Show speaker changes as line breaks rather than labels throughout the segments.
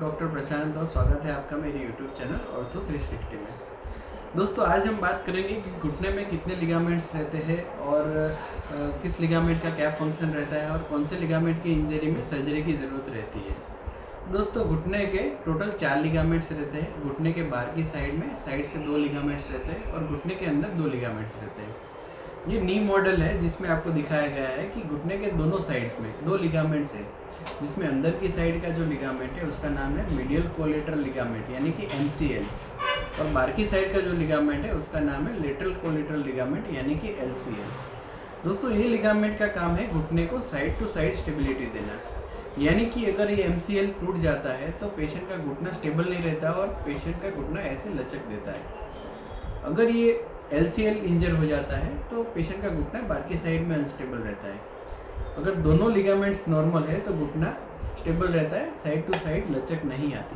Doctor प्रशांत और स्वागत है आपका मेरे यूट्यूब चैनल ऑर्थो 360 में। दोस्तों आज हम बात करेंगे कि घुटने में कितने लिगामेंट्स रहते हैं और किस लिगामेंट का क्या फंक्शन रहता है और कौन से लिगामेंट की इंजरी में सर्जरी की ज़रूरत रहती है। दोस्तों घुटने के टोटल 4 लिगामेंट्स रहते हैं। घुटने के बाहर की साइड में साइड से 2 लिगामेंट्स रहते हैं और घुटने के अंदर 2 लिगामेंट्स रहते हैं। ये नी मॉडल है जिसमें आपको दिखाया गया है कि घुटने के दोनों साइड्स में 2 लिगामेंट्स है, जिसमें अंदर की साइड का जो लिगामेंट है उसका नाम है मीडियल कोलेटरल लिगामेंट यानी कि MCL और बाहर की साइड का जो लिगामेंट है उसका नाम है लेटरल कोलेटरल लिगामेंट यानी कि LCL। दोस्तों ये लिगामेंट का काम है घुटने को साइड टू साइड स्टेबिलिटी देना, यानी कि अगर ये MCL टूट जाता है तो पेशेंट का घुटना स्टेबल नहीं रहता और पेशेंट का घुटना ऐसे लचक देता है। अगर ये LCL इंजर हो जाता है तो पेशेंट का घुटना बाहर की साइड में अनस्टेबल रहता है। अगर दोनों लिगामेंट्स नॉर्मल है तो घुटना स्टेबल रहता है, साइड टू साइड लचक नहीं आती।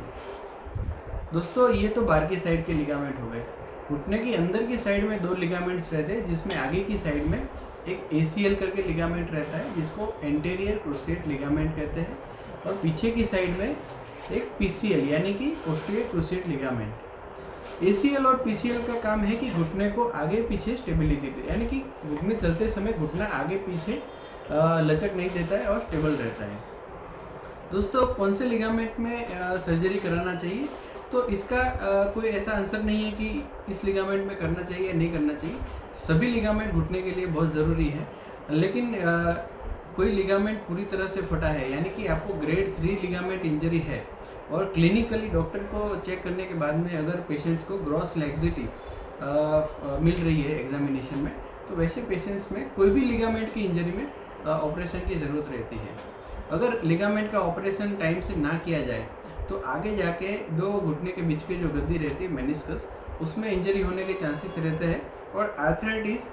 दोस्तों ये तो बाहर की साइड के लिगामेंट हो गए। घुटने की अंदर की साइड में 2 लिगामेंट्स रहते हैं, जिसमें आगे की साइड में एक ACL करके लिगामेंट रहता है जिसको एंटीरियर क्रूसिएट लिगामेंट कहते हैं और पीछे की साइड में एक PCL यानी कि पोस्टीरियर क्रूसिएट लिगामेंट। ACL और PCL का काम है कि घुटने को आगे पीछे स्टेबिलिटी दे, यानी कि घुटने चलते समय घुटना आगे पीछे लचक नहीं देता है और स्टेबल रहता है। दोस्तों कौन से लिगामेंट में सर्जरी कराना चाहिए, तो इसका कोई ऐसा आंसर नहीं है कि इस लिगामेंट में करना चाहिए या नहीं करना चाहिए। सभी लिगामेंट घुटने के लिए बहुत ज़रूरी है, लेकिन कोई लिगामेंट पूरी तरह से फटा है यानी कि आपको ग्रेड 3 लिगामेंट इंजरी है और क्लिनिकली डॉक्टर को चेक करने के बाद में अगर पेशेंट्स को ग्रॉस लैक्सिटी मिल रही है एग्जामिनेशन में, तो वैसे पेशेंट्स में कोई भी लिगामेंट की इंजरी में ऑपरेशन की ज़रूरत रहती है। अगर लिगामेंट का ऑपरेशन टाइम से ना किया जाए तो आगे जाके 2 घुटने के बीच की जो गद्दी रहती है मेनिस्कस, उसमें इंजरी होने के चांसेस रहते हैं और आर्थराइटिस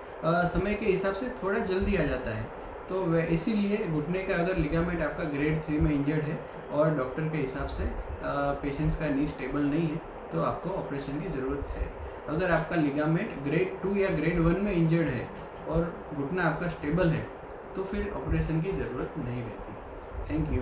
समय के हिसाब से थोड़ा जल्दी आ जाता है। तो वह इसीलिए घुटने का अगर लिगामेंट आपका ग्रेड 3 में इंजर्ड है और डॉक्टर के हिसाब से पेशेंट्स का नी स्टेबल नहीं है तो आपको ऑपरेशन की ज़रूरत है। अगर आपका लिगामेंट ग्रेड 2 या ग्रेड 1 में इंजर्ड है और घुटना आपका स्टेबल है तो फिर ऑपरेशन की ज़रूरत नहीं रहती। Thank you.